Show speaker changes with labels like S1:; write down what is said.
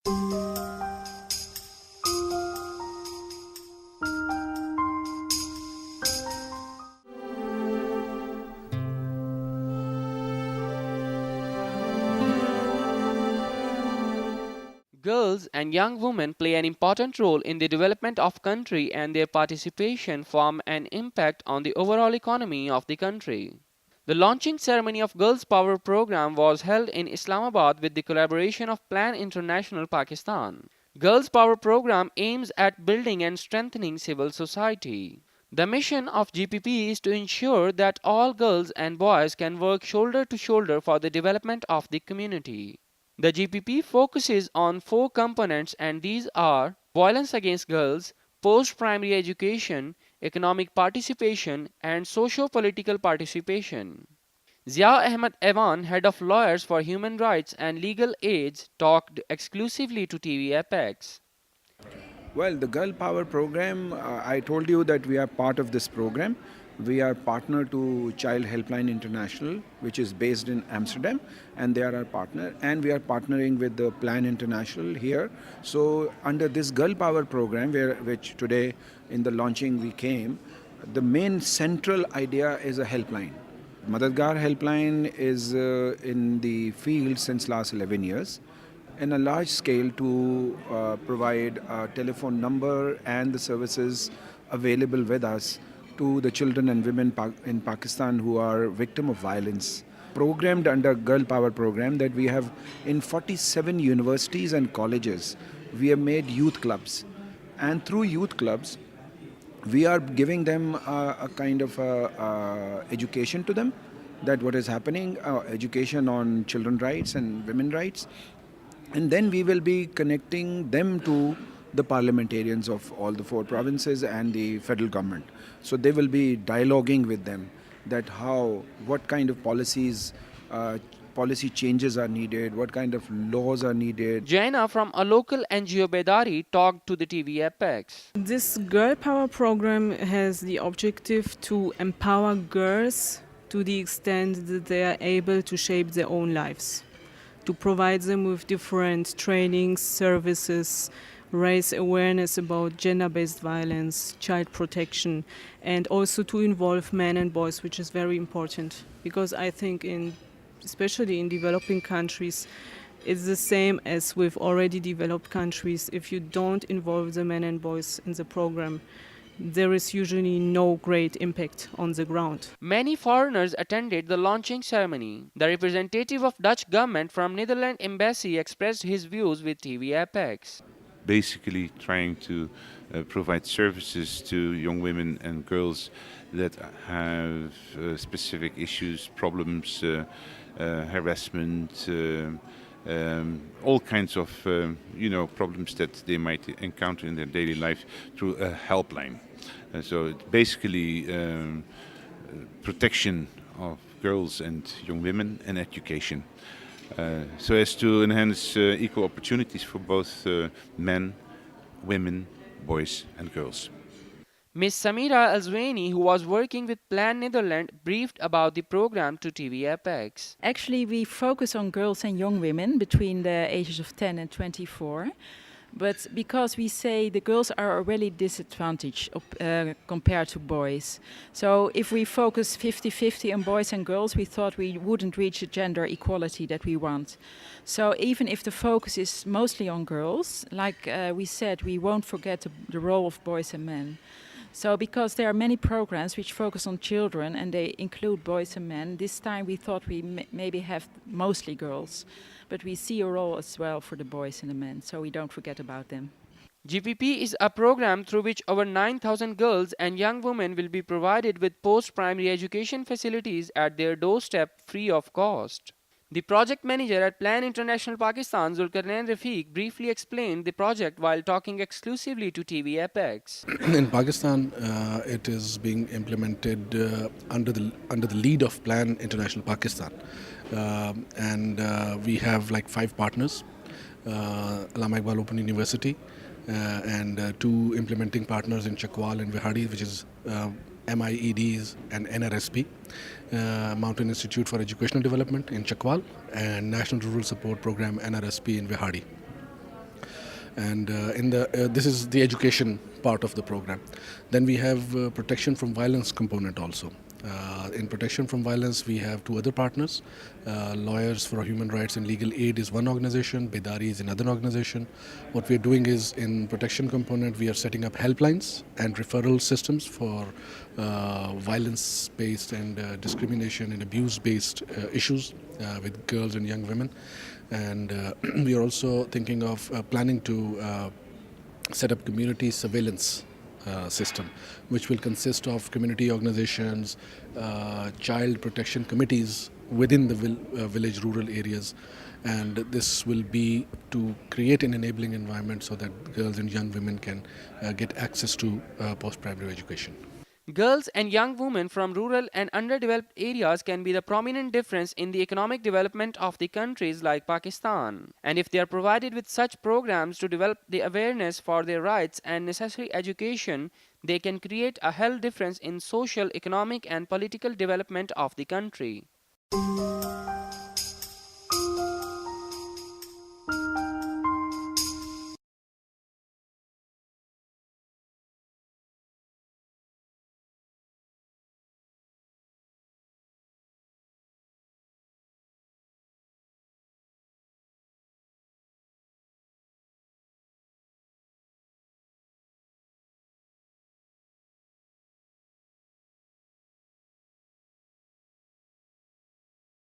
S1: Girls and young women play an important role in the development of country and their participation form an impact on the overall economy of the country. The launching ceremony of Girls Power program was held in Islamabad with the collaboration of Plan International Pakistan. Girls Power program aims at building and strengthening civil society. The mission of GPP is to ensure that all girls and boys can work shoulder to shoulder for the development of the community. The GPP focuses on four components, and these are violence against girls, post-primary education, economic participation, and socio-political participation. Zia Ahmed Evan, head of Lawyers for Human Rights and Legal Aids, talked exclusively to TVapex.
S2: Well, the Girl Power program, I told you that we are part of this program. We are partner to Child Helpline International, which is based in Amsterdam, and they are our partner. And we are partnering with the Plan International here. So under this Girl Power program, which today in the launching we came, the main central idea is a helpline. Madadgar helpline is in the field since last 11 years in a large scale to provide a telephone number and the services available with us to the children and women in Pakistan who are victim of violence. Programmed under Girl Power program that we have in 47 universities and colleges, we have made youth clubs. And through youth clubs, we are giving them a kind of education to them that what is happening, education on children rights and women rights, and then we will be connecting them to the parliamentarians of all the four provinces and the federal government. So they will be dialoguing with them that what kind of policy changes are needed, what kind of laws are needed.
S1: Jaina from a local NGO Bedari talked to the TV Apex.
S3: This Girl Power program has the objective to empower girls to the extent that they are able to shape their own lives, to provide them with different trainings, services, raise awareness about gender-based violence, child protection, and also to involve men and boys, which is very important. Because I think especially in developing countries, it's the same as with already developed countries. If you don't involve the men and boys in the program, there is usually no great impact on the ground.
S1: Many foreigners attended the launching ceremony. The representative of Dutch government from Netherlands Embassy expressed his views with TV Apex.
S4: Basically trying to provide services to young women and girls that have specific issues, problems, harassment, all kinds of problems that they might encounter in their daily life through a helpline. So it's basically protection of girls and young women and education. So as to enhance equal opportunities for both men, women, boys and girls.
S1: Ms. Samira Alzwaini, who was working with Plan Netherlands, briefed about the program to TV Apex.
S5: Actually, we focus on girls and young women between the ages of 10 and 24. But because we say the girls are already disadvantaged compared to boys. So if we focus 50-50 on boys and girls, we thought we wouldn't reach the gender equality that we want. So even if the focus is mostly on girls, like we said, we won't forget the role of boys and men. So because there are many programs which focus on children and they include boys and men, this time we thought we maybe have mostly girls. But we see a role as well for the boys and the men, so we don't forget about them.
S1: GPP is a program through which over 9,000 girls and young women will be provided with post-primary education facilities at their doorstep free of cost. The project manager at Plan International Pakistan, Zulkarnain Rafiq, briefly explained the project while talking exclusively to TV Apex.
S6: In Pakistan, it is being implemented under the lead of Plan International Pakistan. We have like 5 partners, Allama Iqbal Open University, and 2 implementing partners in Chakwal and Vihadi, which is MIEDs and NRSP, Mountain Institute for Educational Development in Chakwal, and National Rural Support Program NRSP in Vihadi. And this is the education part of the program. Then we have protection from violence component also. In protection from violence, we have two other partners. Lawyers for Human Rights and Legal Aid is one organization, Bedari is another organization. What we are doing is, in protection component, we are setting up helplines and referral systems for violence-based and discrimination and abuse-based issues with girls and young women. And we are also thinking of planning to set up community surveillance system, which will consist of community organizations, child protection committees within the village rural areas, and this will be to create an enabling environment so that girls and young women can get access to post-primary education.
S1: Girls and young women from rural and underdeveloped areas can be the prominent difference in the economic development of the countries like Pakistan. And if they are provided with such programs to develop the awareness for their rights and necessary education, they can create a hell difference in social, economic, and political development of the country.